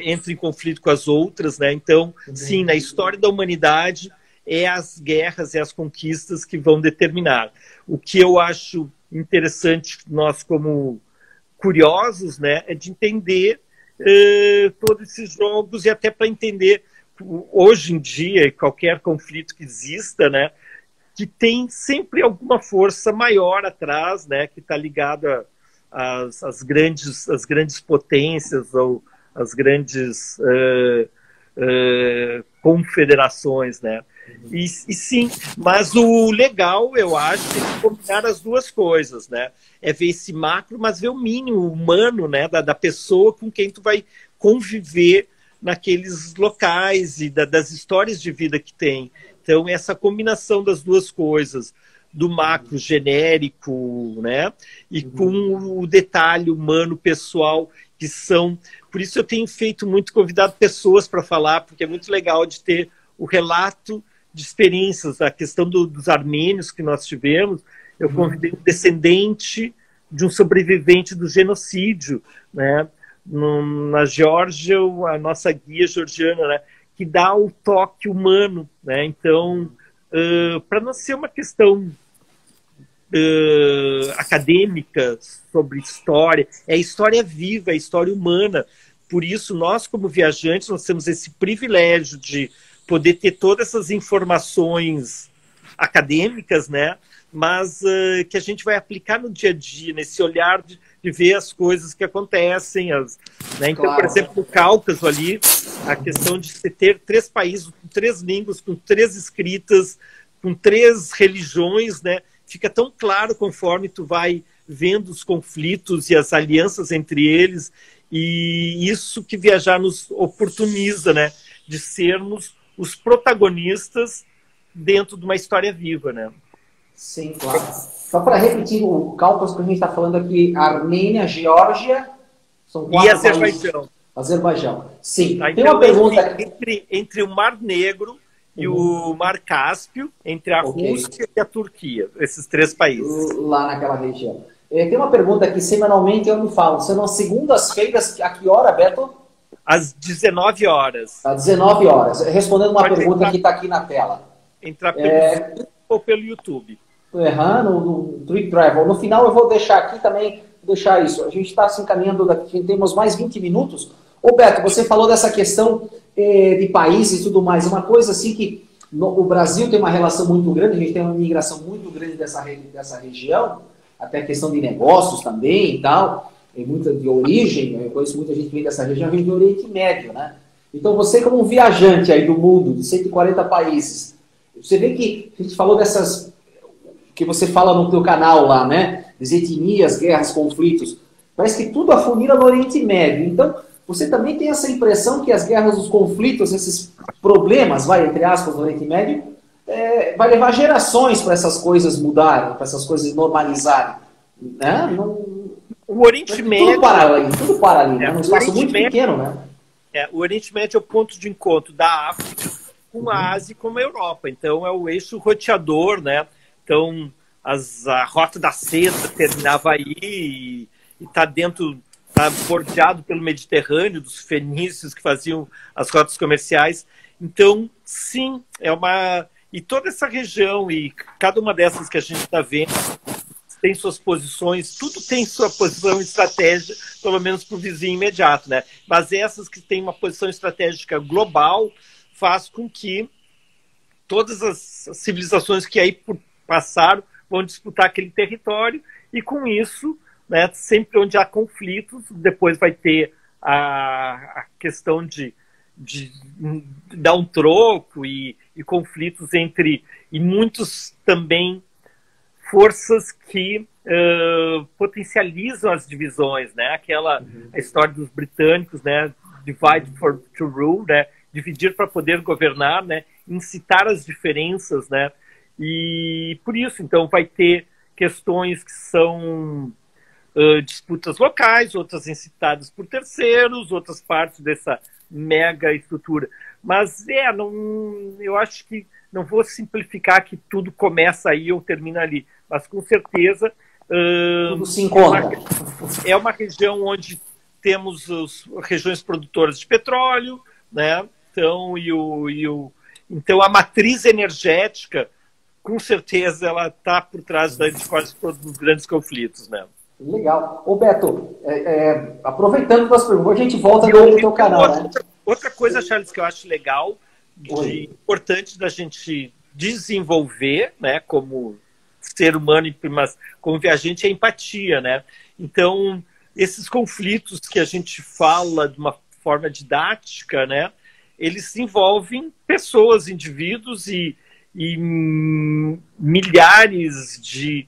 entram em conflito com as outras, né? Então, sim, na história da humanidade é as guerras e as conquistas que vão determinar. O que eu acho interessante, nós como curiosos, né, é de entender todos esses jogos, e até para entender hoje em dia qualquer conflito que exista, né, que tem sempre alguma força maior atrás, né, que está ligada às grandes potências ou às grandes confederações, né? E sim, mas o legal, eu acho, é combinar as duas coisas, né? É ver esse macro, mas ver o mínimo humano, né, da pessoa com quem tu vai conviver naqueles locais e das histórias de vida que tem. Então, essa combinação das duas coisas, do macro genérico, né, e com o detalhe humano, pessoal, que são... Por isso eu tenho convidado pessoas para falar, porque é muito legal de ter o relato de experiências. A questão dos armênios que nós tivemos, eu convidei um descendente de um sobrevivente do genocídio, né, na Geórgia, a nossa guia georgiana, né, que dá o toque humano, né? Então, para não ser uma questão acadêmica sobre história, é história viva, é história humana. Por isso, nós como viajantes, nós temos esse privilégio de poder ter todas essas informações acadêmicas, né? Mas que a gente vai aplicar no dia a dia, nesse olhar de ver as coisas que acontecem. Né? Então, claro. Por exemplo, no Cáucaso ali, a questão de ter 3 países com 3 línguas, com 3 escritas, com 3 religiões, né? Fica tão claro conforme tu vai vendo os conflitos e as alianças entre eles, e isso que viajar nos oportuniza, né? De sermos os protagonistas dentro de uma história viva, né? Sim, claro. Só para repetir o Cáucaso que a gente está falando aqui, Armênia, Geórgia, são 4 e Azerbaijão. países. Azerbaijão. Sim. Tá, Tem então, uma pergunta... entre o Mar Negro e o Mar Cáspio, entre a Rússia e a Turquia, esses 3 países. Lá naquela região. Tem uma pergunta aqui, semanalmente eu me falo, são as segundas-feiras, a que hora, Beto? Às 19 horas. Às 19 horas. Respondendo uma pergunta que está aqui na tela. Entrar pelo Zoom ou pelo YouTube. No Trip Travel. No final eu vou deixar aqui também, deixar isso. A gente está se encaminhando, temos mais 20 minutos. Ô Beto, você falou dessa questão de países e tudo mais. Uma coisa assim que o Brasil tem uma relação muito grande, a gente tem uma imigração muito grande dessa região, até a questão de negócios também e tal, tem muita de origem, eu conheço muita gente que vem dessa região, a gente do Oriente Médio, né? Então você como um viajante aí do mundo, de 140 países, você vê que a gente falou dessas, que você fala no teu canal lá, né? Das etnias, guerras, conflitos, parece que tudo afunila no Oriente Médio. Então, você também tem essa impressão que as guerras, os conflitos, esses problemas, entre aspas, no Oriente Médio, vai levar gerações para essas coisas mudarem, para essas coisas normalizarem. Né? O Oriente Médio... Tudo para ali, né? Um espaço muito pequeno, né? O Oriente Médio é o ponto de encontro da África com a Ásia e com a Europa. Então, é o eixo roteador, né? Então, a Rota da Seda terminava aí e está dentro... Está bordeado pelo Mediterrâneo, dos fenícios que faziam as rotas comerciais. Então, sim, e toda essa região, e cada uma dessas que a gente está vendo, tem suas posições, tudo tem sua posição estratégica, pelo menos para o vizinho imediato, né? Mas essas que têm uma posição estratégica global faz com que todas as civilizações que aí passaram vão disputar aquele território, e com isso... Né, sempre onde há conflitos, depois vai ter a questão de dar um troco e conflitos entre... E muitos também forças que potencializam as divisões, né? A história dos britânicos, né? Divide to rule, né? Dividir para poder governar, né? Incitar as diferenças, né? E por isso, então, vai ter questões que são... disputas locais, outras incitadas por terceiros, outras partes dessa mega estrutura. Mas eu acho que não vou simplificar que tudo começa aí ou termina ali, mas com certeza tudo se encontra. É uma região onde temos as regiões produtoras de petróleo, né? Então a matriz energética, com certeza, ela está por trás de quase todos os grandes conflitos, né? Legal. Ô Beto, aproveitando as perguntas, a gente volta no teu canal. Outra coisa, Charles, que eu acho legal, importante da gente desenvolver, né, como ser humano, mas como viajante, é a empatia, né? Então, esses conflitos que a gente fala de uma forma didática, né, eles envolvem pessoas, indivíduos e milhares de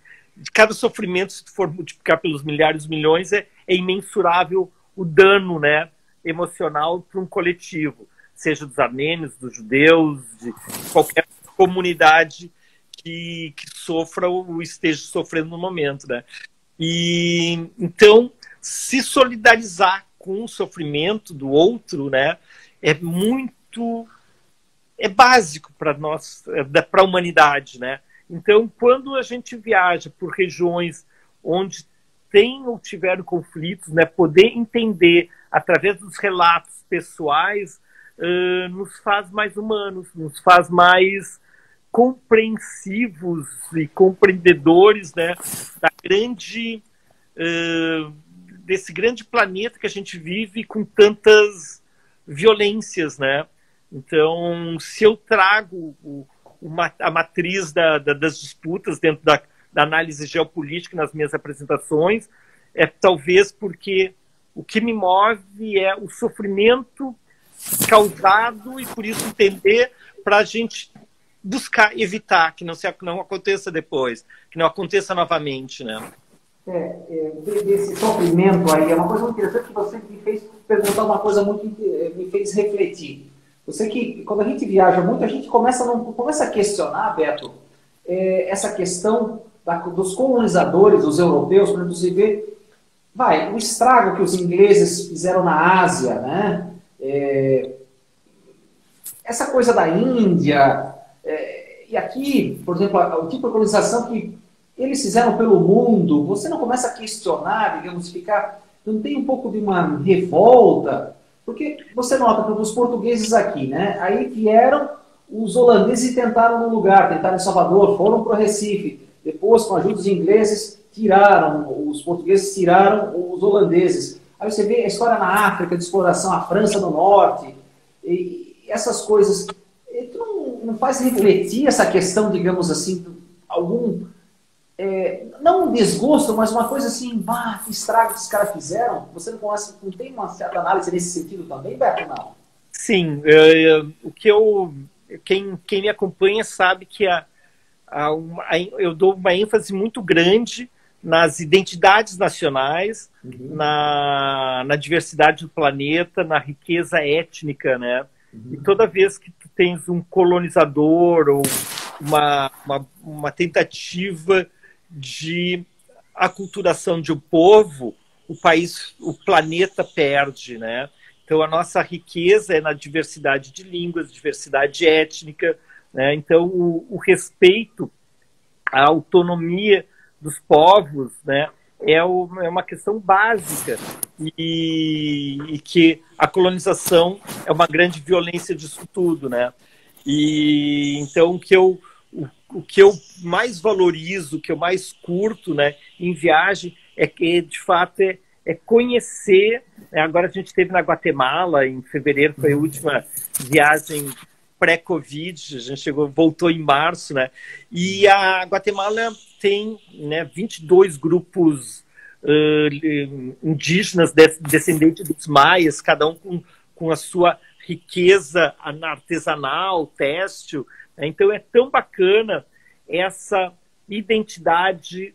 cada sofrimento, se for multiplicar pelos milhares, milhões, é imensurável o dano, né, emocional para um coletivo, seja dos armênios, dos judeus, de qualquer comunidade que sofra ou esteja sofrendo no momento, né? E então se solidarizar com o sofrimento do outro, né, é básico para nós, para a humanidade, né? Então, quando a gente viaja por regiões onde tem ou tiveram conflitos, né, poder entender através dos relatos pessoais nos faz mais humanos, nos faz mais compreensivos e compreendedores, né, desse grande planeta que a gente vive com tantas violências, né? Então, se eu trago a matriz das disputas dentro da análise geopolítica nas minhas apresentações, talvez porque o que me move é o sofrimento causado, e por isso entender, para a gente buscar evitar que não aconteça depois, que não aconteça novamente, né? Desse sofrimento aí, é uma coisa muito interessante que você me fez perguntar uma coisa me fez refletir. Você que, quando a gente viaja muito, a gente começa a questionar, Beto, essa questão dos colonizadores, dos europeus, para você ver, o estrago que os ingleses fizeram na Ásia, né? Essa coisa da Índia, e aqui, por exemplo, o tipo de colonização que eles fizeram pelo mundo, você não começa a questionar, digamos, não tem um pouco de uma revolta, porque você nota, por exemplo, os portugueses aqui, né? Aí vieram os holandeses e tentaram no lugar, tentaram em Salvador, foram para o Recife, depois, com a ajuda dos ingleses, os portugueses tiraram os holandeses. Aí você vê a história na África, de exploração, a França do Norte, e essas coisas. Tu não faz refletir essa questão, digamos assim, não um desgosto, mas uma coisa assim, que estrago que os caras fizeram? Você não tem uma certa análise nesse sentido também, Beto, não? Sim, quem me acompanha sabe que eu dou uma ênfase muito grande nas identidades nacionais, na diversidade do planeta, na riqueza étnica, né? E toda vez que tu tens um colonizador ou uma tentativa de aculturação de um povo, o planeta perde, né? Então a nossa riqueza é na diversidade de línguas, diversidade étnica, né? Então o respeito à autonomia dos povos, né, é uma questão básica e que a colonização é uma grande violência disso tudo, né? E então o que eu mais valorizo, o que eu mais curto, né, em viagem é que de fato é conhecer, né? Agora a gente esteve na Guatemala em fevereiro, foi a última viagem pré-Covid, a gente voltou em março, né? E a Guatemala tem, né, 22 grupos indígenas descendentes dos maias, cada um com a sua riqueza artesanal, têxtil. Né? Então é tão bacana essa identidade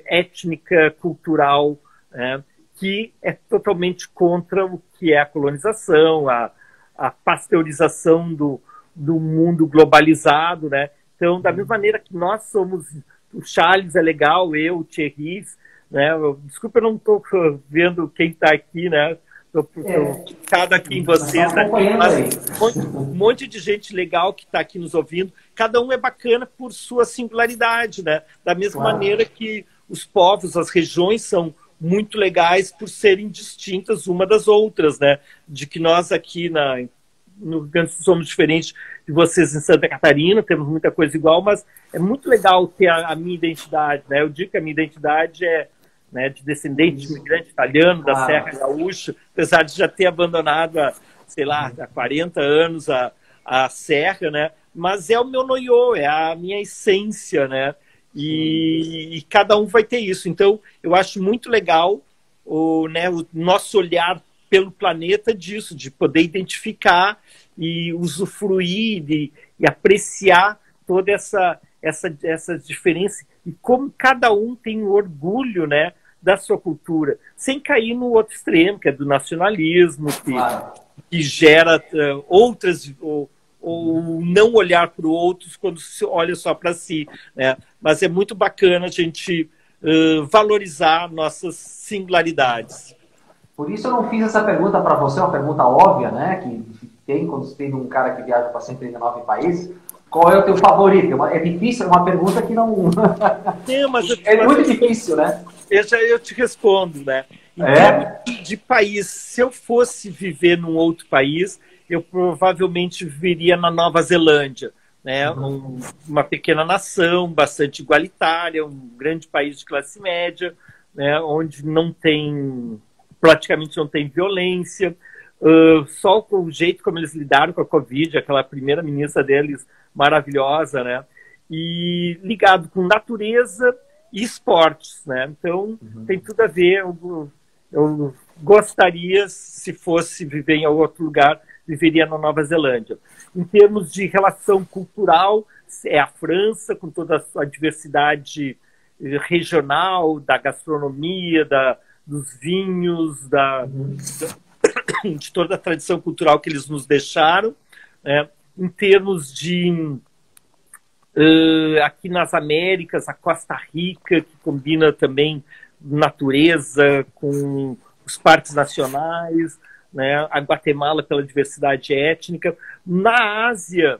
étnica, cultural, né, que é totalmente contra o que é a colonização, a pasteurização do mundo globalizado, né? Então, da mesma maneira que nós somos, o Charles é legal, o Thierry, né? Desculpa, eu não estou vendo quem está aqui, né? Estou focado aqui em vocês, né? Mas um monte de gente legal que está aqui nos ouvindo. Cada um é bacana por sua singularidade, né? Da mesma maneira que os povos, as regiões são muito legais por serem distintas uma das outras, né? De que nós aqui no Rio Grande do Sul somos diferentes de vocês em Santa Catarina, temos muita coisa igual, mas é muito legal ter a minha identidade, né? Eu digo que a minha identidade é, né, de descendente de imigrante italiano da Serra Gaúcha, apesar de já ter abandonado há 40 anos a Serra, né? Mas é o meu noiô, é a minha essência, né? E cada um vai ter isso. Então, eu acho muito legal o nosso olhar pelo planeta disso, de poder identificar e usufruir e apreciar toda essa diferença e como cada um tem orgulho, né, da sua cultura, sem cair no outro extremo, que é do nacionalismo, que gera outras... ou não olhar para o outro quando se olha só para si, né? Mas é muito bacana a gente valorizar nossas singularidades. Por isso eu não fiz essa pergunta para você, uma pergunta óbvia, né? Que tem quando você tem um cara que viaja para 139 países. Qual é o teu favorito? É difícil, é uma pergunta que não... é muito difícil, né? Eu te respondo, né? Em termos de país, se eu fosse viver num outro país, eu provavelmente viveria na Nova Zelândia, né? Uma pequena nação, bastante igualitária, um grande país de classe média, né? Onde praticamente não tem violência, só com o jeito como eles lidaram com a Covid, aquela primeira ministra deles maravilhosa, né? E ligado com natureza e esportes, né? Então tem tudo a ver. Eu gostaria, se fosse viver em outro lugar, viveria na Nova Zelândia. Em termos de relação cultural, é a França, com toda a sua diversidade regional, da gastronomia, dos vinhos, de toda a tradição cultural que eles nos deixaram. Em termos de, aqui nas Américas, a Costa Rica, que combina também natureza com os parques nacionais, né? A Guatemala pela diversidade étnica. Na Ásia,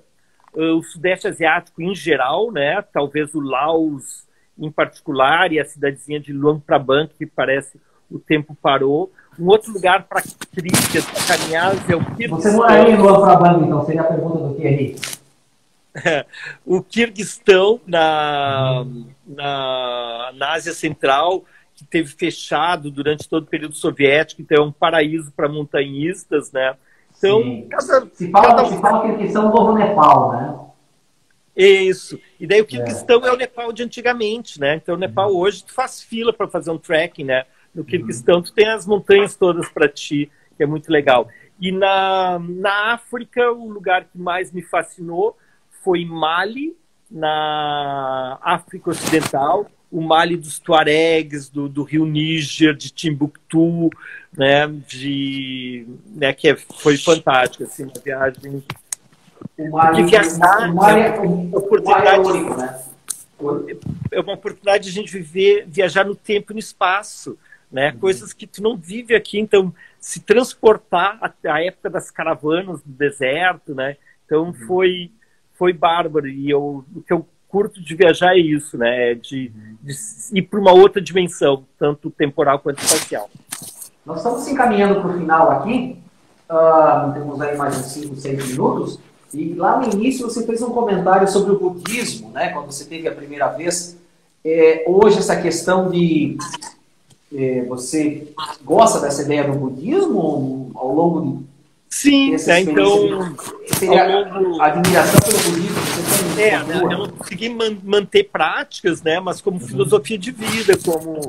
o Sudeste Asiático em geral, né? Talvez o Laos em particular, e a cidadezinha de Luang Prabang, que parece o tempo parou. Um outro lugar para trilhas, para caminhadas é o Quirguistão. Você moraria em Luang Prabang, então? Seria a pergunta do Thierry. O Quirguistão, na Ásia Central, que teve fechado durante todo o período soviético, então é um paraíso para montanhistas, né? Então, se fala Quirguistão do novo Nepal, né? Isso. E daí o Quirguistão é o Nepal de antigamente, né? Então o Nepal hoje tu faz fila para fazer um trekking, né? No Quirguistão tu tem as montanhas todas para ti, que é muito legal. E na África, o lugar que mais me fascinou foi Mali, na África Ocidental, o Mali dos Tuaregs, do rio Níger, de Timbuktu, né? Foi fantástico, assim, uma viagem. Porque viajar é uma oportunidade de a gente viajar no tempo e no espaço, né? Coisas que tu não vive aqui, então se transportar até a época das caravanas do deserto, né? Então foi bárbaro, e o que eu curto de viajar é isso, né? De ir para uma outra dimensão, tanto temporal quanto espacial. Nós estamos se encaminhando para o final aqui, temos aí mais uns 5, 6 minutos. E lá no início você fez um comentário sobre o budismo, né? Quando você teve a primeira vez. Hoje essa questão de... você gosta dessa ideia do budismo ao longo de... Sim, então... Seria a admiração pelo budismo? Eu não consegui manter práticas, né? Mas como filosofia de vida, como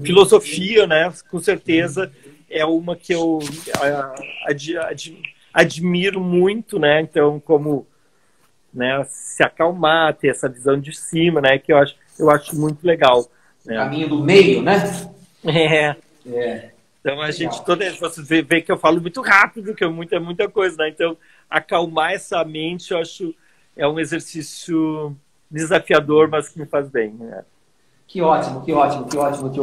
filosofia, né? Com certeza é uma que eu admiro muito, né? Então, como, né, se acalmar, ter essa visão de cima, né? Que eu acho muito legal. Né? Caminho do meio, né? Então a gente você vê que eu falo muito rápido, que é muita coisa, né? Então acalmar essa mente, eu acho, é um exercício desafiador, mas que me faz bem. Né? Que ótimo te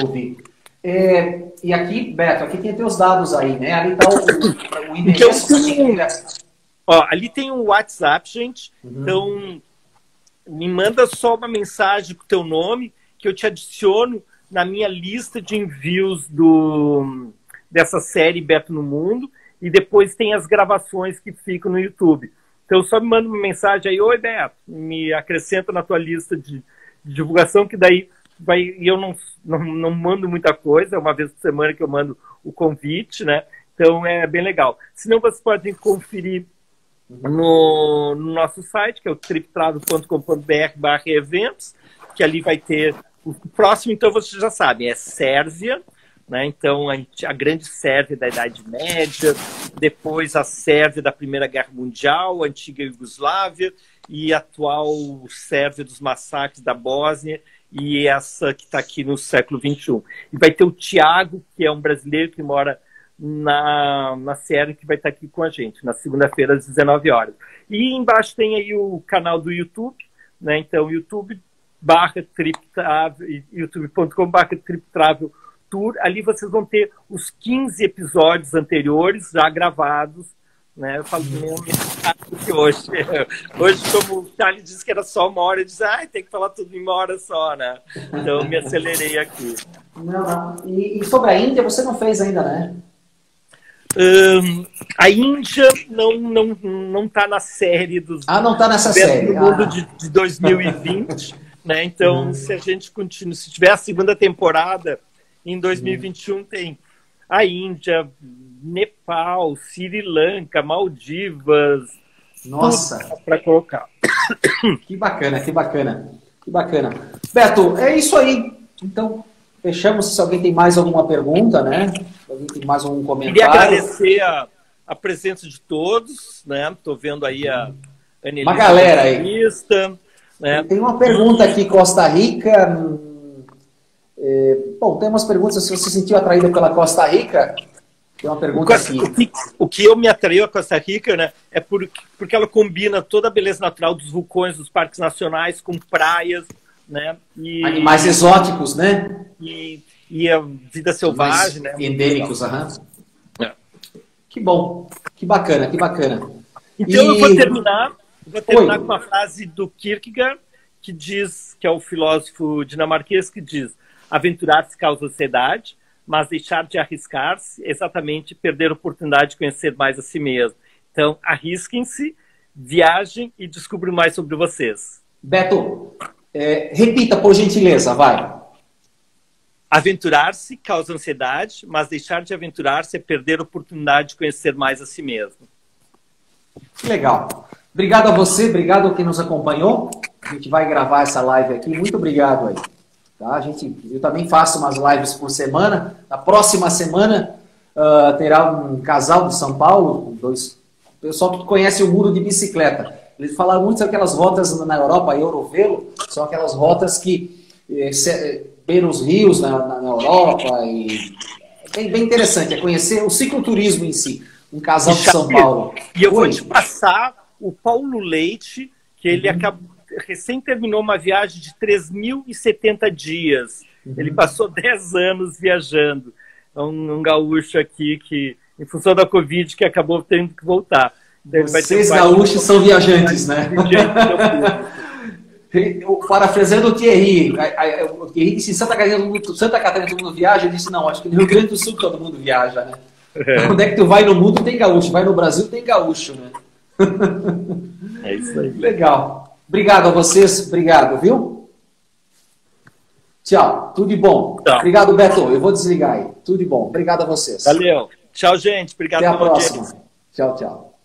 ouvir. E aqui, Beto, aqui tem teus dados aí, né? Ali está o endereço. Ali tem um WhatsApp, gente. Então me manda só uma mensagem com o teu nome, que eu te adiciono na minha lista de envios dessa série Beto no Mundo, e depois tem as gravações que ficam no YouTube. Então só me manda uma mensagem aí: oi Beto, me acrescenta na tua lista de divulgação, que daí eu não mando muita coisa, é uma vez por semana que eu mando o convite, né? Então é bem legal. Senão vocês podem conferir no nosso site, que é o triptravel.com.br/eventos, que ali vai ter o próximo. Então vocês já sabem, é Sérvia, né? Então a grande Sérvia da Idade Média, depois a Sérvia da Primeira Guerra Mundial, a antiga Iugoslávia, e a atual Sérvia dos massacres da Bósnia, e essa que está aqui no século XXI. E vai ter o Tiago, que é um brasileiro que mora na Sérvia, que vai estar aqui com a gente, na segunda-feira, às 19 horas. E embaixo tem aí o canal do YouTube, né? Então, youtube.com/triptravel tour. Ali vocês vão ter os 15 episódios anteriores já gravados, né? Eu falo que hoje, como o Charlie disse que era só 1 hora, eu disse, tem que falar tudo em 1 hora só, né? Então me acelerei aqui. Não. E sobre a Índia você não fez ainda, né? A Índia não está na série dos... não está nessa série. Do mundo de 2020, né? Então, se a gente continua... Se tiver a segunda temporada, em 2021 tem a Índia, Nepal, Sri Lanka, Maldivas... Nossa! Para colocar. Que bacana. Beto, é isso aí. Então, fechamos. Se alguém tem mais alguma pergunta, né? Se alguém tem mais algum comentário. Queria agradecer a presença de todos, né? Estou vendo aí a Anelisa, uma galera aí. Né? Tem uma pergunta aqui, Costa Rica. Bom, tem umas perguntas, se você se sentiu atraída pela Costa Rica, tem uma pergunta aqui. O que eu me atraiu a Costa Rica, né, é porque ela combina toda a beleza natural dos vulcões, dos parques nacionais, com praias, né? Animais exóticos, né? E a vida selvagem, né? Endêmicos, Que bom, que bacana, que bacana. Então eu vou terminar com uma frase do Kierkegaard, que diz, que é o filósofo dinamarquês, que diz: aventurar-se causa ansiedade, mas deixar de arriscar-se é exatamente perder a oportunidade de conhecer mais a si mesmo. Então, arrisquem-se, viajem e descubram mais sobre vocês. Beto, repita, por gentileza, vai. Aventurar-se causa ansiedade, mas deixar de aventurar-se é perder a oportunidade de conhecer mais a si mesmo. Legal. Obrigado a você, obrigado a quem nos acompanhou. A gente vai gravar essa live aqui. Muito obrigado aí. Tá? Eu também faço umas lives por semana. Na próxima semana terá um casal de São Paulo, o pessoal que conhece o Muro de Bicicleta. Eles falaram muito sobre aquelas rotas na Europa, Eurovelo, são aquelas rotas que beiram os rios na Europa. E bem interessante, é conhecer o cicloturismo em si. Um casal de São Paulo. E eu vou te passar o Paulo Leite, que ele recém terminou uma viagem de 3.070 dias. Ele passou 10 anos viajando. É um gaúcho aqui que, em função da Covid, que acabou tendo que voltar. Então, vocês gaúchos são viajantes, né? Parafraseando o Thierry disse: Santa Catarina todo mundo viaja. Eu disse: não, acho que no Rio Grande do Sul todo mundo viaja, né? Onde é que tu vai no mundo tem gaúcho, vai no Brasil tem gaúcho, né? É isso aí. Legal. Obrigado a vocês, obrigado, viu? Tchau, tudo de bom. Tchau. Obrigado, Beto, eu vou desligar aí. Tudo de bom, obrigado a vocês. Valeu. Tchau, gente. Obrigado. Até a próxima. Tchau, tchau.